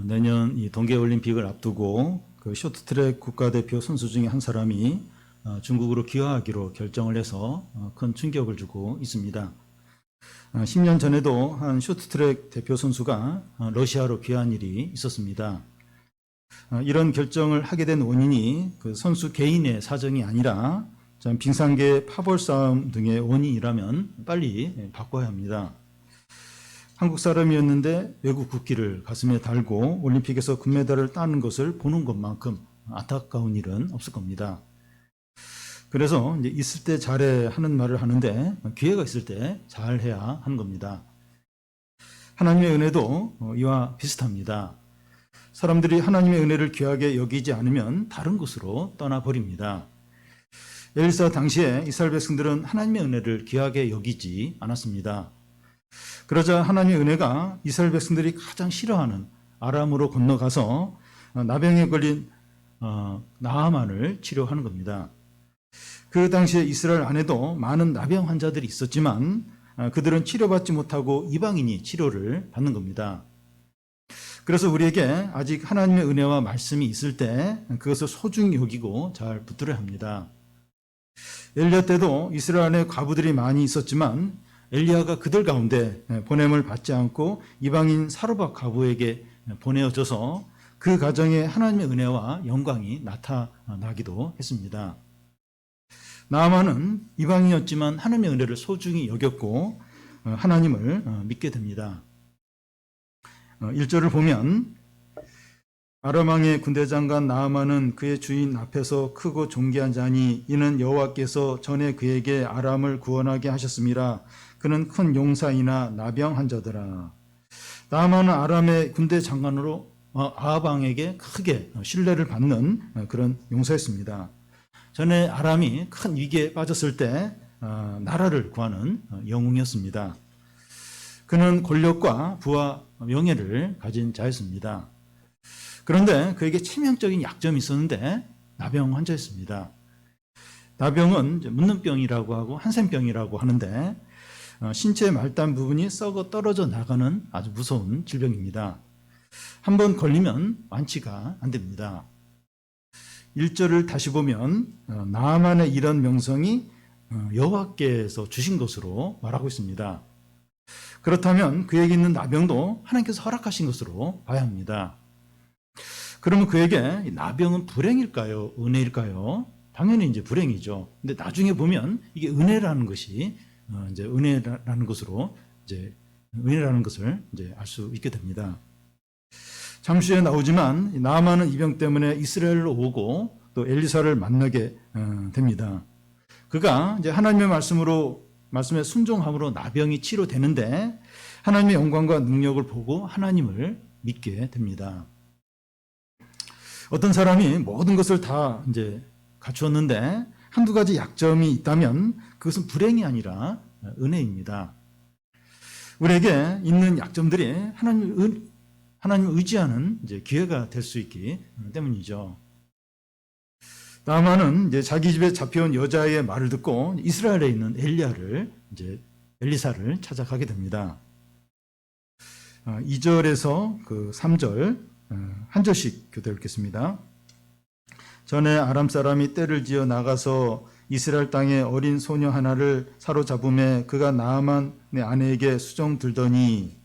내년 이 동계올림픽을 앞두고 그 쇼트트랙 국가대표 선수 중에 한 사람이 중국으로 귀화하기로 결정을 해서 큰 충격을 주고 있습니다. 10년 전에도 한 쇼트트랙 대표 선수가 러시아로 귀화한 일이 있었습니다. 이런 결정을 하게 된 원인이 그 선수 개인의 사정이 아니라 빙상계 파벌 싸움 등의 원인이라면 빨리 바꿔야 합니다. 한국 사람이었는데 외국 국기를 가슴에 달고 올림픽에서 금메달을 따는 것을 보는 것만큼 안타까운 일은 없을 겁니다. 그래서 이제 있을 때 잘해 하는 말을 하는데 기회가 있을 때 잘해야 하는 겁니다. 하나님의 은혜도 이와 비슷합니다. 사람들이 하나님의 은혜를 귀하게 여기지 않으면 다른 곳으로 떠나버립니다. 엘리사 당시에 이스라엘 백성들은 하나님의 은혜를 귀하게 여기지 않았습니다. 그러자 하나님의 은혜가 이스라엘 백성들이 가장 싫어하는 아람으로 건너가서 나병에 걸린 나아만을 치료하는 겁니다. 그 당시에 이스라엘 안에도 많은 나병 환자들이 있었지만 그들은 치료받지 못하고 이방인이 치료를 받는 겁니다. 그래서 우리에게 아직 하나님의 은혜와 말씀이 있을 때 그것을 소중히 여기고 잘 붙들어야 합니다. 엘리야 때도 이스라엘 안에 과부들이 많이 있었지만 엘리야가 그들 가운데 보냄을 받지 않고 이방인 사르밧 과부에게 보내어져서 그 가정에 하나님의 은혜와 영광이 나타나기도 했습니다. 나아만은 이방인이었지만 하나님의 은혜를 소중히 여겼고 하나님을 믿게 됩니다. 1절을 보면 아람 왕의 군대 장관 나아만은 그의 주인 앞에서 크고 존귀한 자니 이는 여호와께서 전에 그에게 아람을 구원하게 하셨음이라. 그는 큰 용사이나 나병 환자더라. 나아만은 아람의 군대 장관으로 아합 왕에게 크게 신뢰를 받는 그런 용사였습니다. 전에 아람이 큰 위기에 빠졌을 때 나라를 구하는 영웅이었습니다. 그는 권력과 부와 명예를 가진 자였습니다. 그런데 그에게 치명적인 약점이 있었는데 나병 환자였습니다. 나병은 문눈병이라고 하고 한센병이라고 하는데 신체 말단 부분이 썩어 떨어져 나가는 아주 무서운 질병입니다. 한번 걸리면 완치가 안 됩니다. 1절을 다시 보면 나아만의 이런 명성이 여호와께서 주신 것으로 말하고 있습니다. 그렇다면 그에게 있는 나병도 하나님께서 허락하신 것으로 봐야 합니다. 그러면 그에게 나병은 불행일까요? 은혜일까요? 당연히 이제 불행이죠. 근데 나중에 보면 이게 은혜라는 것이 이제 은혜라는 것으로 은혜라는 것을 이제 알 수 있게 됩니다. 잠시 후에 나오지만 나아만은 이 병 때문에 이스라엘로 오고 또 엘리사를 만나게 됩니다. 그가 이제 하나님의 말씀에 순종함으로 나병이 치료되는데 하나님의 영광과 능력을 보고 하나님을 믿게 됩니다. 어떤 사람이 모든 것을 다 이제 갖추었는데 한두 가지 약점이 있다면 그것은 불행이 아니라 은혜입니다. 우리에게 있는 약점들이 하나님을 의지하는 이제 기회가 될 수 있기 때문이죠. 나아만은 이제 자기 집에 잡혀온 여자의 말을 듣고 이스라엘에 있는 엘리사를 찾아가게 됩니다. 2절에서 그 3절 한 절씩 교대 읽겠습니다. 전에 아람 사람이 떼를 지어 나가서 이스라엘 땅에 어린 소녀 하나를 사로잡음에 그가 나아만의 아내에게 수정 들더니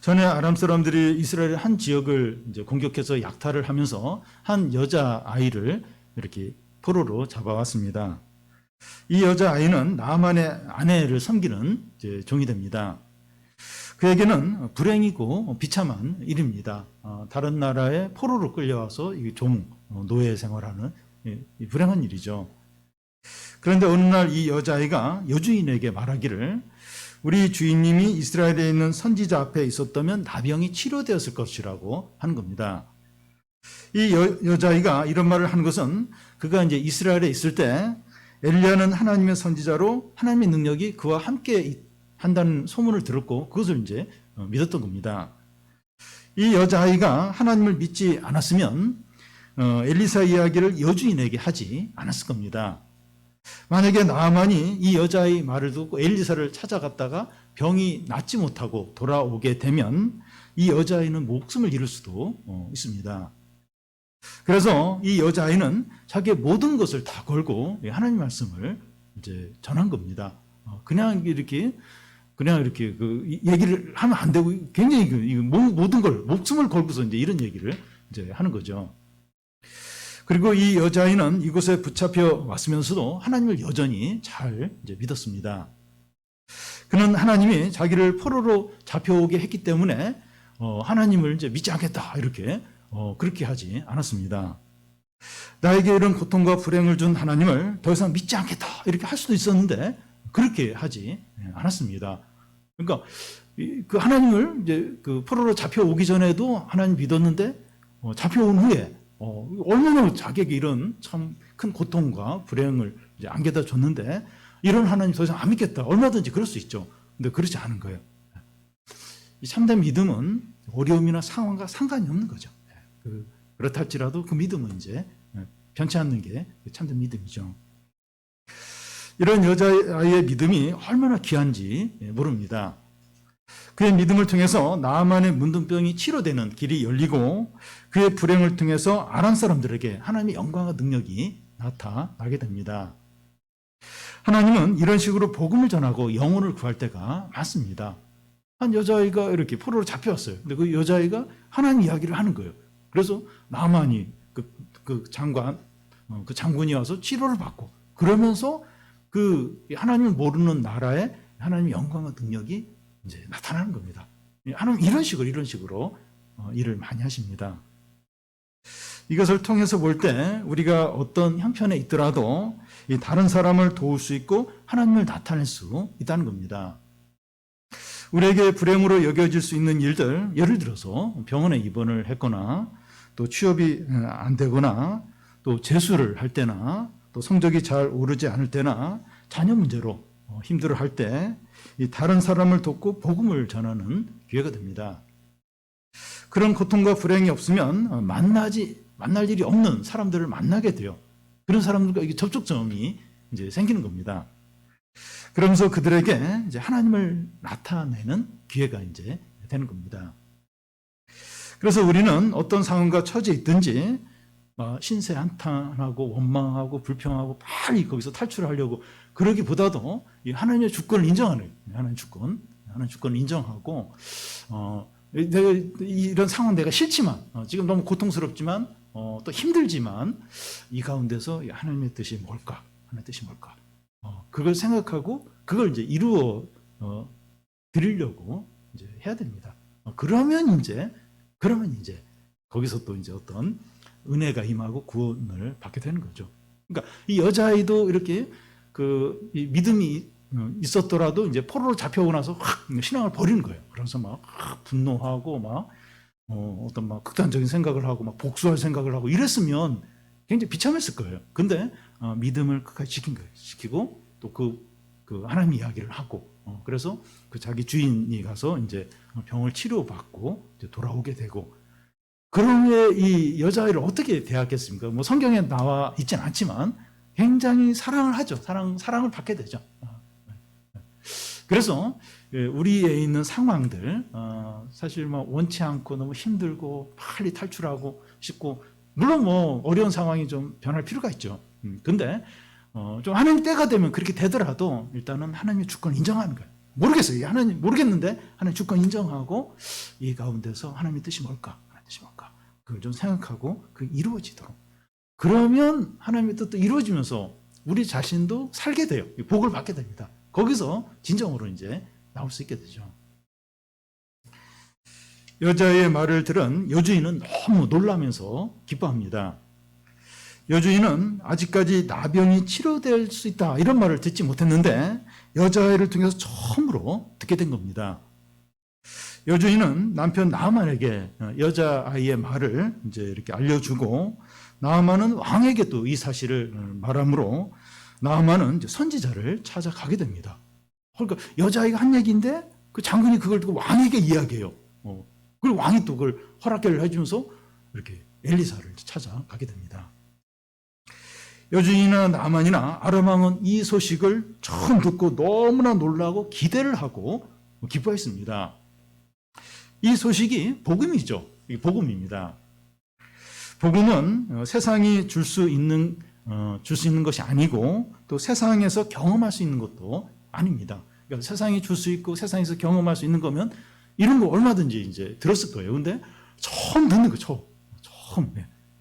전에 아람 사람들이 이스라엘의 한 지역을 이제 공격해서 약탈을 하면서 한 여자 아이를 이렇게 포로로 잡아왔습니다. 이 여자 아이는 나아만의 아내를 섬기는 종이 됩니다. 그에게는 불행이고 비참한 일입니다. 다른 나라에 포로로 끌려와서 노예 생활하는 불행한 일이죠. 그런데 어느 날 이 여자아이가 여주인에게 말하기를 우리 주인님이 이스라엘에 있는 선지자 앞에 있었다면 나병이 치료되었을 것이라고 하는 겁니다. 이 여자아이가 이런 말을 한 것은 그가 이제 이스라엘에 있을 때 엘리야는 하나님의 선지자로 하나님의 능력이 그와 함께 한다는 소문을 들었고 그것을 이제 믿었던 겁니다. 이 여자아이가 하나님을 믿지 않았으면 엘리사 이야기를 여주인에게 하지 않았을 겁니다. 만약에 나아만이 이 여자의 말을 듣고 엘리사를 찾아갔다가 병이 낫지 못하고 돌아오게 되면 이 여자아이는 목숨을 잃을 수도 있습니다. 그래서 이 여자아이는 자기의 모든 것을 다 걸고 하나님 말씀을 이제 전한 겁니다. 그냥 이렇게 그 얘기를 하면 안 되고 굉장히 모든 걸 목숨을 걸고서 이제 이런 얘기를 이제 하는 거죠. 그리고 이 여자아이는 이곳에 붙잡혀 왔으면서도 하나님을 여전히 잘 이제 믿었습니다. 그는 하나님이 자기를 포로로 잡혀오게 했기 때문에 하나님을 이제 믿지 않겠다 이렇게 그렇게 하지 않았습니다. 나에게 이런 고통과 불행을 준 하나님을 더 이상 믿지 않겠다 이렇게 할 수도 있었는데 그렇게 하지 않았습니다. 그러니까 그 하나님을 이제 그 포로로 잡혀오기 전에도 하나님 믿었는데 잡혀온 후에 얼마나 자기에게 이런 참 큰 고통과 불행을 이제 안겨다 줬는데 이런 하나님 더 이상 안 믿겠다. 얼마든지 그럴 수 있죠. 근데 그렇지 않은 거예요. 이 참된 믿음은 어려움이나 상황과 상관이 없는 거죠. 그렇다 할지라도 그 믿음은 이제 변치 않는 게 참된 믿음이죠. 이런 여자아이의 믿음이 얼마나 귀한지 모릅니다. 그의 믿음을 통해서 나아만의 문둥병이 치료되는 길이 열리고 그의 불행을 통해서 아람 사람들에게 하나님의 영광과 능력이 나타나게 됩니다. 하나님은 이런 식으로 복음을 전하고 영혼을 구할 때가 많습니다. 한 여자아이가 이렇게 포로로 잡혀왔어요. 근데 그 여자아이가 하나님 이야기를 하는 거예요. 그래서 나만이 그 장군이 와서 치료를 받고 그러면서 그 하나님을 모르는 나라에 하나님의 영광과 능력이 이제 나타나는 겁니다. 하나님 이런 식으로 일을 많이 하십니다. 이것을 통해서 볼 때 우리가 어떤 형편에 있더라도 이 다른 사람을 도울 수 있고 하나님을 나타낼 수 있다는 겁니다. 우리에게 불행으로 여겨질 수 있는 일들, 예를 들어서 병원에 입원을 했거나 또 취업이 안 되거나 또 재수를 할 때나 또 성적이 잘 오르지 않을 때나 자녀 문제로 힘들어할 때 이 다른 사람을 돕고 복음을 전하는 기회가 됩니다. 그런 고통과 불행이 없으면 만날 일이 없는 사람들을 만나게 돼요. 그런 사람들과 이게 접촉점이 이제 생기는 겁니다. 그러면서 그들에게 이제 하나님을 나타내는 기회가 이제 되는 겁니다. 그래서 우리는 어떤 상황과 처지에 있든지 신세 한탄하고 원망하고 불평하고 빨리 거기서 탈출하려고 그러기보다도 하나님의 주권을 인정하는 하나님의 주권을 인정하고 내가 이런 상황 내가 싫지만 지금 너무 고통스럽지만 또 힘들지만 이 가운데서 하나님의 뜻이 뭘까? 하나님의 뜻이 뭘까? 그걸 생각하고 그걸 이제 이루어 드리려고 이제 해야 됩니다. 그러면 이제 거기서 또 이제 어떤 은혜가 임하고 구원을 받게 되는 거죠. 그러니까 이 여자아이도 이렇게 이 믿음이 있었더라도 이제 포로로 잡혀오고 나서 확 신앙을 버리는 거예요. 그래서 막 분노하고 어떤 극단적인 생각을 하고 막 복수할 생각을 하고 이랬으면 굉장히 비참했을 거예요. 근데 믿음을 끝까지 지킨 거예요. 지키고 또 그 하나님 이야기를 하고 그래서 그 자기 주인이 가서 이제 병을 치료받고 이제 돌아오게 되고 그런 후에 이 여자아이를 어떻게 대하겠습니까? 뭐 성경에 나와 있진 않지만 굉장히 사랑을 하죠. 사랑을 받게 되죠. 그래서 우리에 있는 상황들 사실 원치 않고 너무 힘들고 빨리 탈출하고 싶고 물론 어려운 상황이 좀 변할 필요가 있죠. 근데 좀 하나님 때가 되면 그렇게 되더라도 일단은 하나님의 주권을 인정하는 거예요. 모르겠어요. 하나님 모르겠는데 하나님 주권 인정하고 이 가운데서 하나님의 뜻이 뭘까? 하나님의 뜻이 뭘까? 그걸 좀 생각하고 그게 이루어지도록. 그러면 하나님의 뜻도 이루어지면서 우리 자신도 살게 돼요. 복을 받게 됩니다. 거기서 진정으로 이제 나올 수 있게 되죠. 여자의 말을 들은 여주인은 너무 놀라면서 기뻐합니다. 여주인은 아직까지 나병이 치료될 수 있다 이런 말을 듣지 못했는데 여자아이를 통해서 처음으로 듣게 된 겁니다. 여주인은 남편 나아만에게 여자아이의 말을 이제 이렇게 알려주고 나아만은 왕에게 또 이 사실을 말하므로 나아만은 이제 선지자를 찾아가게 됩니다. 그러니까 여자아이가 한 얘기인데 그 장군이 그걸 듣고 왕에게 이야기해요. 그리고 왕이 또 그걸 허락을 해주면서 이렇게 엘리사를 찾아가게 됩니다. 여주인이나 나만이나 아람 왕은 이 소식을 처음 듣고 너무나 놀라고 기대를 하고 기뻐했습니다. 이 소식이 복음이죠. 복음입니다. 복음은 세상이 줄 수 있는 것이 아니고 또 세상에서 경험할 수 있는 것도 아닙니다. 그러니까 세상이 줄 수 있고 세상에서 경험할 수 있는 거면 이런 거 얼마든지 이제 들었을 거예요. 근데 처음 듣는 거,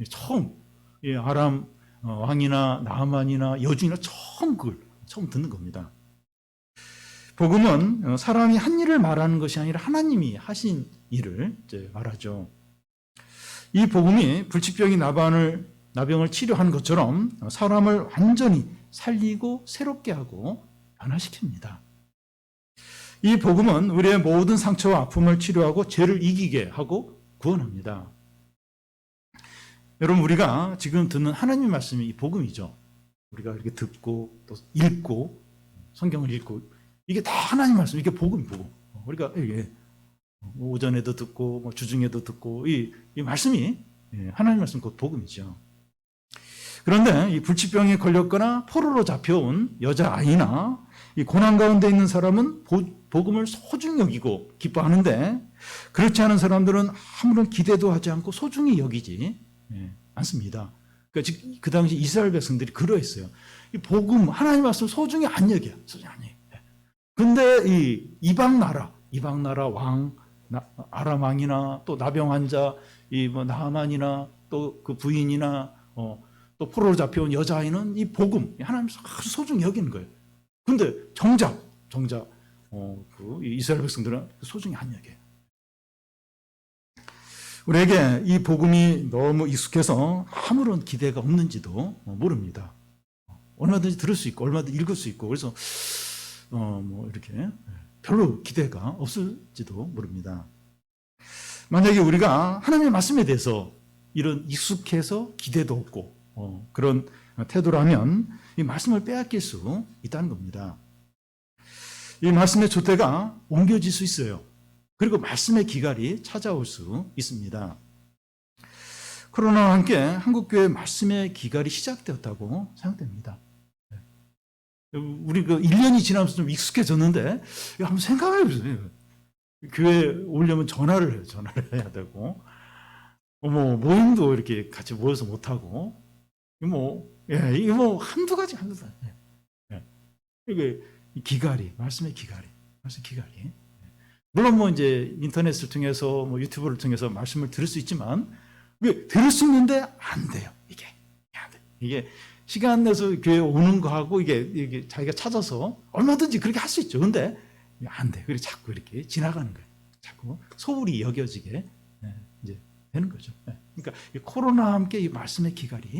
처음 아람 왕이나 나아만이나 여주인이나 처음 듣는 겁니다. 복음은 사람이 한 일을 말하는 것이 아니라 하나님이 하신 일을 이제 말하죠. 이 복음이 불치병이 나병을 치료하는 것처럼 사람을 완전히 살리고 새롭게 하고 변화시킵니다. 이 복음은 우리의 모든 상처와 아픔을 치료하고 죄를 이기게 하고 구원합니다. 여러분, 우리가 지금 듣는 하나님의 말씀이 이 복음이죠. 우리가 이렇게 듣고 또 읽고 성경을 읽고 이게 다 하나님 말씀, 이게 복음. 우리가 이게 오전에도 듣고 주중에도 듣고 이 말씀이 하나님 말씀 곧 복음이죠. 그런데 이 불치병에 걸렸거나 포로로 잡혀온 여자아이나 이 고난 가운데 있는 사람은 복음을 소중히 여기고 기뻐하는데 그렇지 않은 사람들은 아무런 기대도 하지 않고 소중히 여기지 않습니다. 그러니까 그 당시 이스라엘 백성들이 그러했어요. 이 복음, 하나님 말씀 소중히 안 여겨요. 소중히 안 여겨요. 근데 이 이방 나라 왕, 아람 왕이나 또 나병 환자, 나아만이나 또 그 부인이나 또 포로로 잡혀온 여자아이는 이 복음, 하나님 아주 소중히 여기는 거예요. 근데 정작 그 이스라엘 백성들은 소중히 안 여겨요. 우리에게 이 복음이 너무 익숙해서 아무런 기대가 없는지도 모릅니다. 얼마든지 들을 수 있고 얼마든지 읽을 수 있고 그래서 이렇게 별로 기대가 없을지도 모릅니다. 만약에 우리가 하나님의 말씀에 대해서 이런 익숙해서 기대도 없고 그런 태도라면 이 말씀을 빼앗길 수 있다는 겁니다. 이 말씀의 촛대가 옮겨질 수 있어요. 그리고 말씀의 기갈이 찾아올 수 있습니다. 코로나와 함께 한국교회 말씀의 기갈이 시작되었다고 생각됩니다. 우리 1년이 지나면서 좀 익숙해졌는데 한번 생각해 보세요. 교회 오려면 전화를 해야 되고 모임도 이렇게 같이 모여서 못하고 이게 한두 가지. 이게 말씀의 기갈이. 물론 이제 인터넷을 통해서 유튜브를 통해서 말씀을 들을 수 있지만 들을 수 있는데 안 돼요. 이게 시간 내서 교회 오는 거하고 이게 자기가 찾아서 얼마든지 그렇게 할 수 있죠. 근데 안 돼. 그리고 자꾸 이렇게 지나가는 거예요. 자꾸 소홀히 여겨지게 이제 되는 거죠. 그러니까 이 코로나와 함께 이 말씀의 기갈이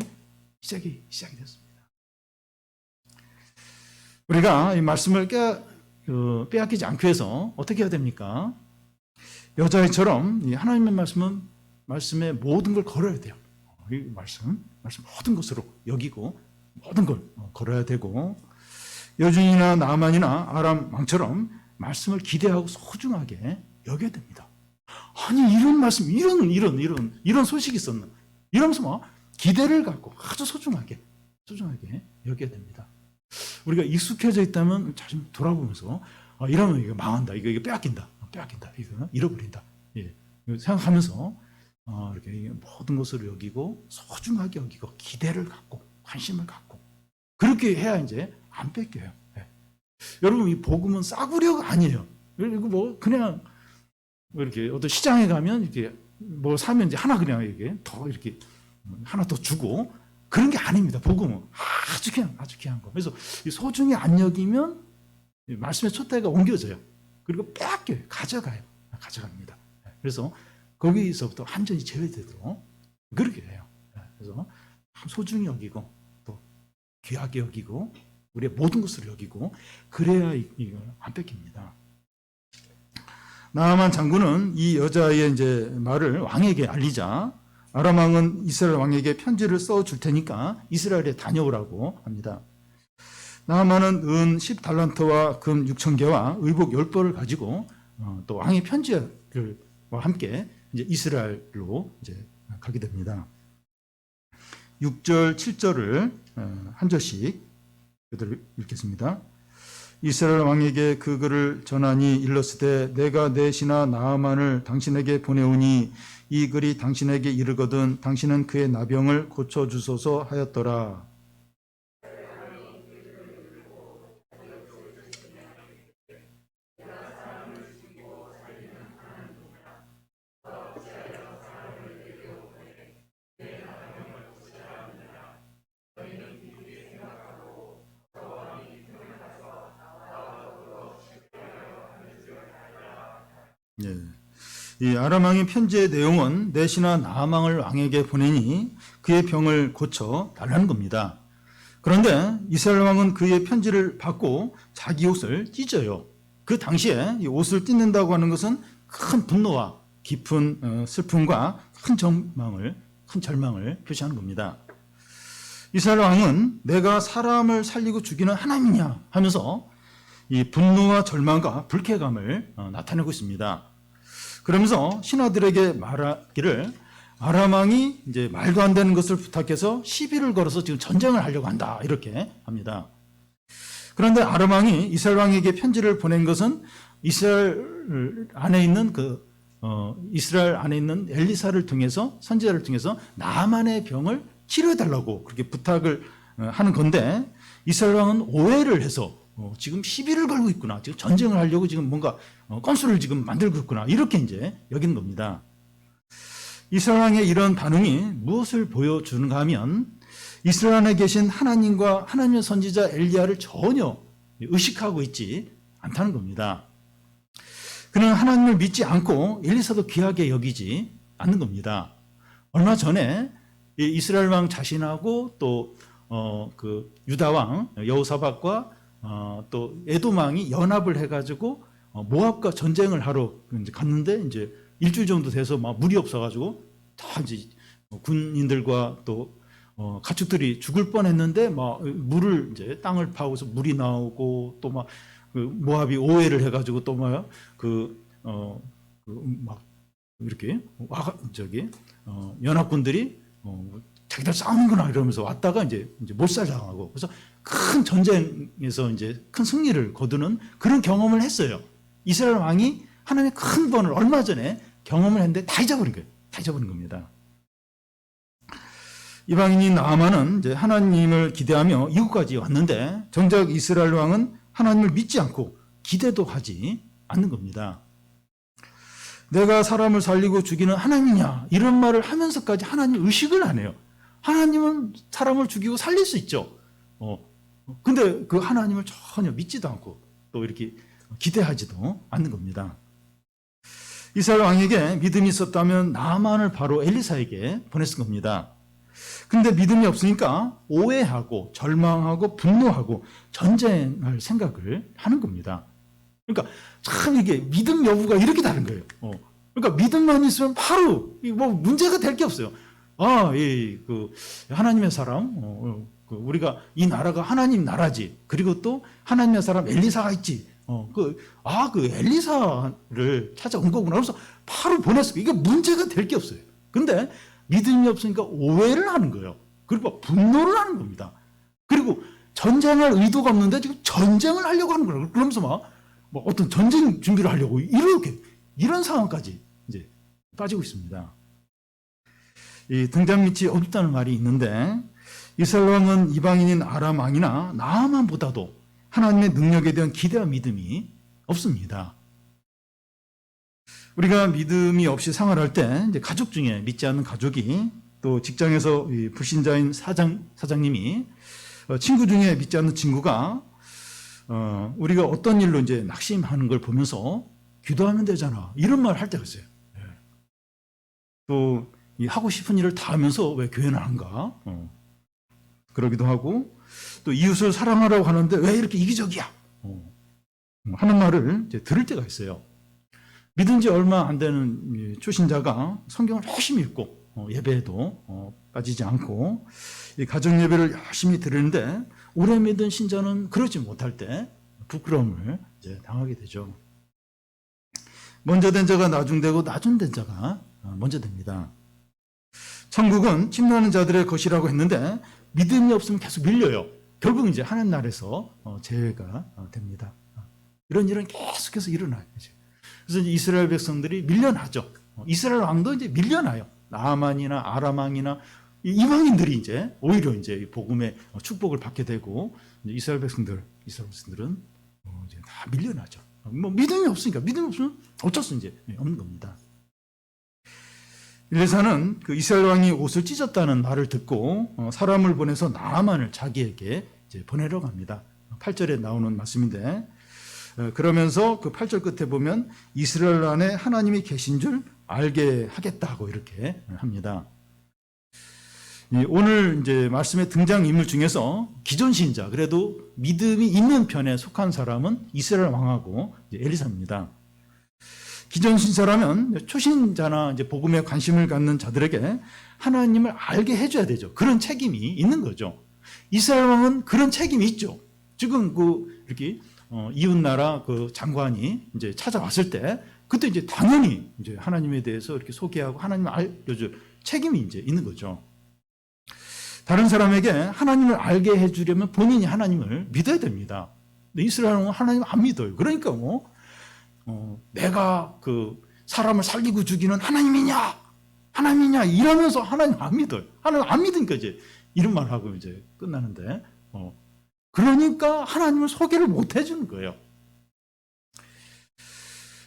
시작이 됐습니다. 우리가 이 말씀을 빼앗기지 않기 위해서 어떻게 해야 됩니까? 여자애처럼 이 하나님의 말씀에 모든 걸 걸어야 돼요. 이 말씀 모든 것으로 여기고 모든 걸 걸어야 되고 여주인이나 나아만이나 아람 왕처럼 말씀을 기대하고 소중하게 여겨야 됩니다. 아니 이런 말씀 이런 소식이 있었나 이러면서 기대를 갖고 아주 소중하게 여겨야 됩니다. 우리가 익숙해져 있다면 자신 돌아보면서 이러면 이거 망한다, 이거 빼앗긴다, 이거 잃어버린다. 생각하면서 이렇게 모든 것을 여기고 소중하게 여기고 기대를 갖고 관심을 갖고 그렇게 해야 이제 안 뺏겨요. 여러분 이 복음은 싸구려가 아니에요. 그리고 그냥 이렇게 어떤 시장에 가면 이렇게 사면 이제 하나 그냥 이렇게 하나 더 주고 그런 게 아닙니다. 복음은 아주 귀한 거. 그래서 소중히 안 여기면 말씀의 촛대가 옮겨져요. 그리고 빼앗겨요. 가져갑니다. 그래서 거기서부터 완전히 제외되도록 그렇게 해요. 그래서 소중히 여기고 또 귀하게 여기고 우리의 모든 것을 여기고 그래야 이걸 안 뺏깁니다. 나아만 장군은 이 여자의 이제 말을 왕에게 알리자 아람 왕은 이스라엘 왕에게 편지를 써줄 테니까 이스라엘에 다녀오라고 합니다. 나아만은 은 10달란트와 금 6,000개와 의복 10벌을 가지고 또 왕의 편지와 함께 이제 이스라엘로 이제 가게 됩니다. 6절, 7절을 한 절씩 그대로 읽겠습니다. 이스라엘 왕에게 그 글을 전하니 일렀으되 내가 내 신하 나아만을 당신에게 보내오니 이 글이 당신에게 이르거든 당신은 그의 나병을 고쳐주소서 하였더라. 예. 이 아람 왕의 편지의 내용은 내 신하 나아망을 왕에게 보내니 그의 병을 고쳐 달라는 겁니다. 그런데 이스라엘 왕은 그의 편지를 받고 자기 옷을 찢어요. 그 당시에 이 옷을 찢는다고 하는 것은 큰 분노와 깊은 슬픔과 큰 절망을 표시하는 겁니다. 이스라엘 왕은 내가 사람을 살리고 죽이는 하나님이냐 하면서 이 분노와 절망과 불쾌감을 나타내고 있습니다. 그러면서 신하들에게 말하기를 아람 왕이 이제 말도 안 되는 것을 부탁해서 시비를 걸어서 지금 전쟁을 하려고 한다 이렇게 합니다. 그런데 아람 왕이 이스라엘 왕에게 편지를 보낸 것은 이스라엘 안에 있는 엘리사를 통해서 선지자를 통해서 나아만의 병을 치료해 달라고 그렇게 부탁을 하는 건데 이스라엘 왕은 오해를 해서 지금 시비를 걸고 있구나. 지금 전쟁을 하려고 지금 뭔가 건수를 지금 만들고 있구나. 이렇게 이제 여기는 겁니다. 이스라엘 왕의 이런 반응이 무엇을 보여주는가 하면 이스라엘 안에 계신 하나님과 하나님의 선지자 엘리야를 전혀 의식하고 있지 않다는 겁니다. 그는 하나님을 믿지 않고 엘리사도 귀하게 여기지 않는 겁니다. 얼마 전에 이스라엘 왕 자신하고 또 그 유다 왕 여호사밧과 또 에돔 왕이 연합을 해가지고 모압과 전쟁을 하러 이제 갔는데 이제 일주일 정도 돼서 막 물이 없어가지고 다 이제 군인들과 또 가축들이 죽을 뻔했는데 막 물을 이제 땅을 파고서 물이 나오고 또 막 그 모압이 오해를 해가지고 또 막 막 이렇게 연합군들이 자기들 싸우는구나 이러면서 왔다가 이제 몰살당하고 그래서 큰 전쟁에서 이제 큰 승리를 거두는 그런 경험을 했어요. 이스라엘 왕이 하나님의 큰 번을 얼마 전에 경험을 했는데 다 잊어버린 거예요. 다 잊어버린 겁니다. 이방인인 나아만은 이제 하나님을 기대하며 이곳까지 왔는데 정작 이스라엘 왕은 하나님을 믿지 않고 기대도 하지 않는 겁니다. 내가 사람을 살리고 죽이는 하나님이냐 이런 말을 하면서까지 하나님 의식을 안 해요. 하나님은 사람을 죽이고 살릴 수 있죠. 근데 그 하나님을 전혀 믿지도 않고 또 이렇게 기대하지도 않는 겁니다. 이스라엘 왕에게 믿음이 있었다면 나아만을 바로 엘리사에게 보냈을 겁니다. 근데 믿음이 없으니까 오해하고 절망하고 분노하고 전쟁할 생각을 하는 겁니다. 그러니까 참 이게 믿음 여부가 이렇게 다른 거예요. 그러니까 믿음만 있으면 바로 뭐 문제가 될 게 없어요. 그 하나님의 사람, 우리가 이 나라가 하나님 나라지. 그리고 또 하나님의 사람 엘리사가 있지. 그 엘리사를 찾아온 거구나. 그래서 바로 보냈어요. 이게 문제가 될 게 없어요. 근데 믿음이 없으니까 오해를 하는 거예요. 그리고 분노를 하는 겁니다. 그리고 전쟁할 의도가 없는데 지금 전쟁을 하려고 하는 거예요. 그러면서 막 어떤 전쟁 준비를 하려고 이런 상황까지 이제 빠지고 있습니다. 이 등잔 밑이 어둡다는 말이 있는데 이스라엘 왕은 이방인인 아람 왕이나 나아만보다도 하나님의 능력에 대한 기대와 믿음이 없습니다. 우리가 믿음이 없이 생활할 때 이제 가족 중에 믿지 않는 가족이 또 직장에서 불신자인 사장님이 친구 중에 믿지 않는 친구가 우리가 어떤 일로 이제 낙심하는 걸 보면서 기도하면 되잖아 이런 말 할 때가 있어요. 또 하고 싶은 일을 다 하면서 왜 교회는 안 가? 그러기도 하고 또 이웃을 사랑하라고 하는데 왜 이렇게 이기적이야? 하는 말을 이제 들을 때가 있어요. 믿은 지 얼마 안 되는 초신자가 성경을 열심히 읽고 예배에도 빠지지 않고 가정 예배를 열심히 드리는데 오래 믿은 신자는 그러지 못할 때 부끄러움을 이제 당하게 되죠. 먼저 된 자가 나중되고 나중된 자가 먼저 됩니다. 천국은 침노하는 자들의 것이라고 했는데 믿음이 없으면 계속 밀려요. 결국 이제 하나님 나라에서 제외가 됩니다. 이런 일은 계속해서 일어나요. 그래서 이제 이스라엘 백성들이 밀려나죠. 이스라엘 왕도 이제 밀려나요. 나아만이나 아람 왕이나 이방인들이 이제 오히려 이제 복음의 축복을 받게 되고 이스라엘 백성들은 이제 다 밀려나죠. 뭐 믿음이 없으니까 믿음이 없으면 어쩔 수 이제 없는 겁니다. 엘리사는 그 이스라엘 왕이 옷을 찢었다는 말을 듣고 사람을 보내서 나아만을 자기에게 이제 보내려고 합니다. 8절에 나오는 말씀인데 그러면서 그 8절 끝에 보면 이스라엘 안에 하나님이 계신 줄 알게 하겠다고 이렇게 합니다. 오늘 이제 말씀의 등장인물 중에서 기존 신자, 그래도 믿음이 있는 편에 속한 사람은 이스라엘 왕하고 엘리사입니다. 기존 신자라면 초신자나 이제 복음에 관심을 갖는 자들에게 하나님을 알게 해줘야 되죠. 그런 책임이 있는 거죠. 이스라엘 왕은 그런 책임이 있죠. 지금 이렇게 이웃 나라 그 장관이 이제 찾아왔을 때 그때 이제 당연히 이제 하나님에 대해서 이렇게 소개하고 하나님을 알려줄 책임이 이제 있는 거죠. 다른 사람에게 하나님을 알게 해주려면 본인이 하나님을 믿어야 됩니다. 근데 이스라엘은 하나님을 안 믿어요. 그러니까 내가 그 사람을 살리고 죽이는 하나님이냐 이러면서 하나님 안 믿어요. 하나님 안 믿으니까 이제 이런 말 하고 이제 끝나는데 그러니까 하나님을 소개를 못 해주는 거예요.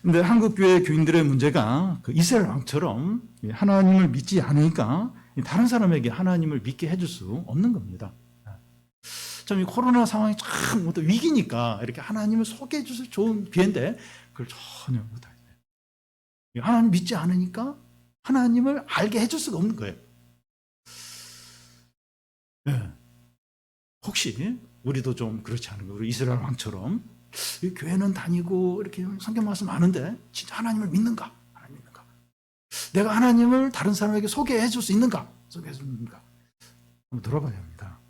근데 한국 교회 교인들의 문제가 그 이스라엘 왕처럼 하나님을 믿지 않으니까 다른 사람에게 하나님을 믿게 해줄 수 없는 겁니다. 참 이 코로나 상황이 참 위기니까 이렇게 하나님을 소개해 주셔서 좋은 기회인데 그걸 전혀 못해요. 하나님 믿지 않으니까 하나님을 알게 해줄 수가 없는 거예요. 네. 혹시 우리도 좀 그렇지 않은가? 우리 이스라엘 왕처럼 교회는 다니고 이렇게 성경 말씀 아는데 진짜 하나님을 믿는가? 내가 하나님을 다른 사람에게 소개해 줄 수 있는가? 한번 돌아봐야 합니다.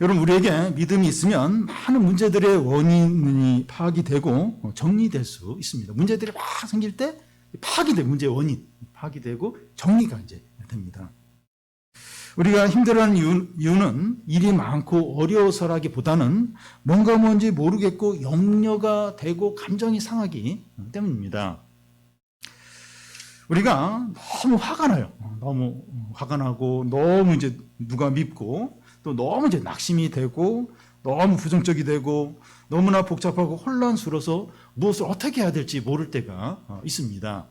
여러분, 우리에게 믿음이 있으면 많은 문제들의 원인이 파악이 되고 정리될 수 있습니다. 문제들이 막 생길 때 파악이 돼, 문제의 원인 파악이 되고 정리가 이제 됩니다. 우리가 힘들어하는 이유는 일이 많고 어려워서라기보다는 뭔지 모르겠고 염려가 되고 감정이 상하기 때문입니다. 우리가 너무 화가 나요. 너무 화가 나고 너무 이제 누가 밉고 또 너무 이제 낙심이 되고 너무 부정적이 되고 너무나 복잡하고 혼란스러워서 무엇을 어떻게 해야 될지 모를 때가 있습니다.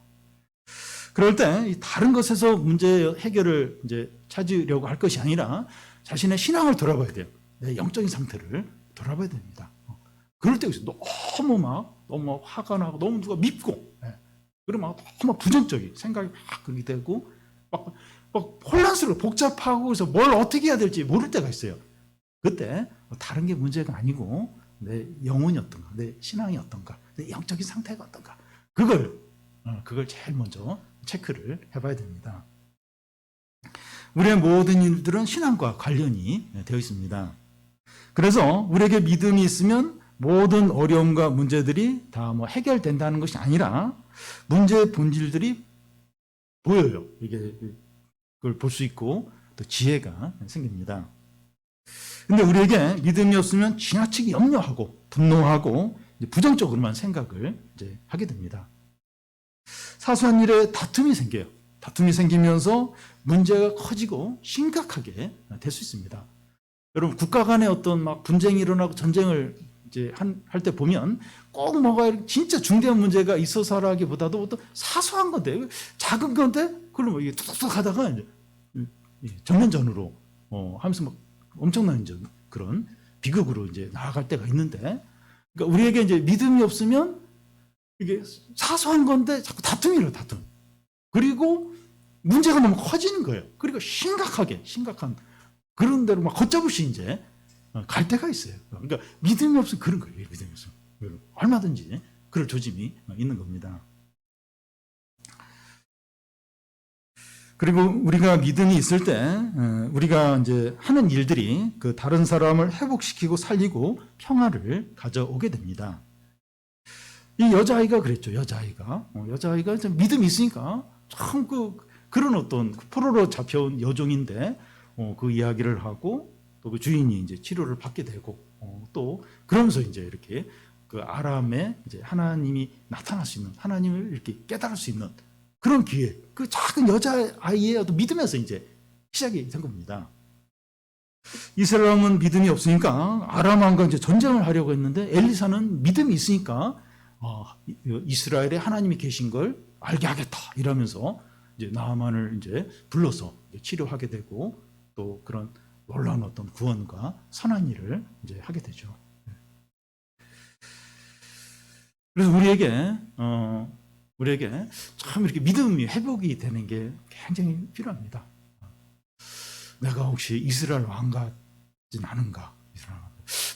그럴 때 다른 것에서 문제 해결을 이제 찾으려고 할 것이 아니라 자신의 신앙을 돌아봐야 돼요. 내 영적인 상태를 돌아봐야 됩니다. 그럴 때 너무 화가 나고 너무 누가 밉고 그러면 너무 부정적인 생각이 막 그렇게 되고 막 혼란스러워 복잡하고 그래서 뭘 어떻게 해야 될지 모를 때가 있어요. 그때 다른 게 문제가 아니고 내 영혼이 어떤가, 내 신앙이 어떤가, 내 영적인 상태가 어떤가 그걸 제일 먼저 체크를 해봐야 됩니다. 우리의 모든 일들은 신앙과 관련이 되어 있습니다. 그래서 우리에게 믿음이 있으면 모든 어려움과 문제들이 다 해결된다는 것이 아니라 문제의 본질들이 보여요. 그걸 볼 수 있고 또 지혜가 생깁니다. 근데 우리에게 믿음이 없으면 지나치게 염려하고 분노하고 부정적으로만 생각을 이제 하게 됩니다. 사소한 일에 다툼이 생겨요. 다툼이 생기면서 문제가 커지고 심각하게 될 수 있습니다. 여러분, 국가 간에 어떤 분쟁이 일어나고 전쟁을 이제 할 때 보면 꼭 뭐가 진짜 중대한 문제가 있어서라기보다도 어떤 사소한 건데, 작은 건데, 그걸 이게 뚝뚝뚝 하다가 이제 전면전으로 하면서 엄청난 그런 비극으로 이제 나아갈 때가 있는데, 그러니까 우리에게 이제 믿음이 없으면 이게 사소한 건데 자꾸 다툼이래요, 다툼. 그리고 문제가 너무 커지는 거예요. 그리고 심각한 그런 대로 걷잡없이 이제 갈 때가 있어요. 그러니까 믿음이 없으면 그런 거예요. 믿음이 없으면 얼마든지 그럴 조짐이 있는 겁니다. 그리고 우리가 믿음이 있을 때 우리가 이제 하는 일들이 그 다른 사람을 회복시키고 살리고 평화를 가져오게 됩니다. 이 여자아이가 그랬죠. 여자아이가 믿음이 있으니까 참 그런 어떤 포로로 잡혀온 여종인데 그 이야기를 하고 또 그 주인이 이제 치료를 받게 되고 또 그러면서 이제 이렇게 그 아람에 이제 하나님이 나타날 수 있는, 하나님을 이렇게 깨달을 수 있는 그런 기회, 그 작은 여자아이의 어떤 믿음에서 이제 시작이 된 겁니다. 이스라엘 왕은 믿음이 없으니까 아람 왕과 이제 전쟁을 하려고 했는데 엘리사는 믿음이 있으니까 이스라엘에 하나님이 계신 걸 알게 하겠다 이러면서 이제 나아만을 이제 불러서 치료하게 되고 또 그런 놀라운 어떤 구원과 선한 일을 이제 하게 되죠. 그래서 우리에게 참 이렇게 믿음이 회복이 되는 게 굉장히 필요합니다. 내가 혹시 이스라엘 왕 같진 않은가?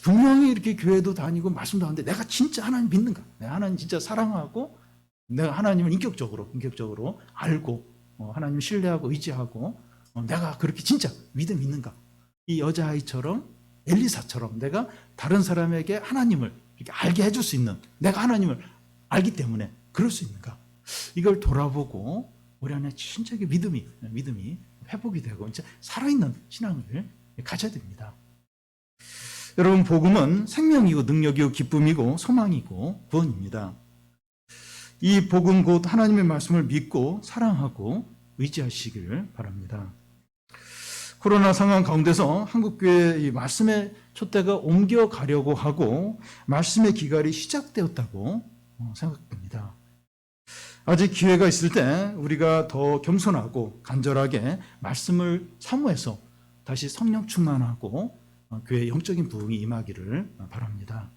분명히 이렇게 교회도 다니고 말씀도 하는데 내가 진짜 하나님 믿는가? 내가 하나님 진짜 사랑하고 내가 하나님을 인격적으로 알고 하나님 신뢰하고 의지하고 내가 그렇게 진짜 믿음 있는가? 이 여자아이처럼 엘리사처럼 내가 다른 사람에게 하나님을 이렇게 알게 해줄 수 있는, 내가 하나님을 알기 때문에 그럴 수 있는가? 이걸 돌아보고 우리 안에 진짜 믿음이 회복이 되고 이제 살아있는 신앙을 가져야 됩니다. 여러분, 복음은 생명이고 능력이고 기쁨이고 소망이고 구원입니다. 이 복음 곧 하나님의 말씀을 믿고 사랑하고 의지하시기를 바랍니다. 코로나 상황 가운데서 한국교회 이 말씀의 촛대가 옮겨가려고 하고 말씀의 기갈이 시작되었다고 생각됩니다. 아직 기회가 있을 때 우리가 더 겸손하고 간절하게 말씀을 사모해서 다시 성령 충만하고 교회의 영적인 부흥이 임하기를 바랍니다.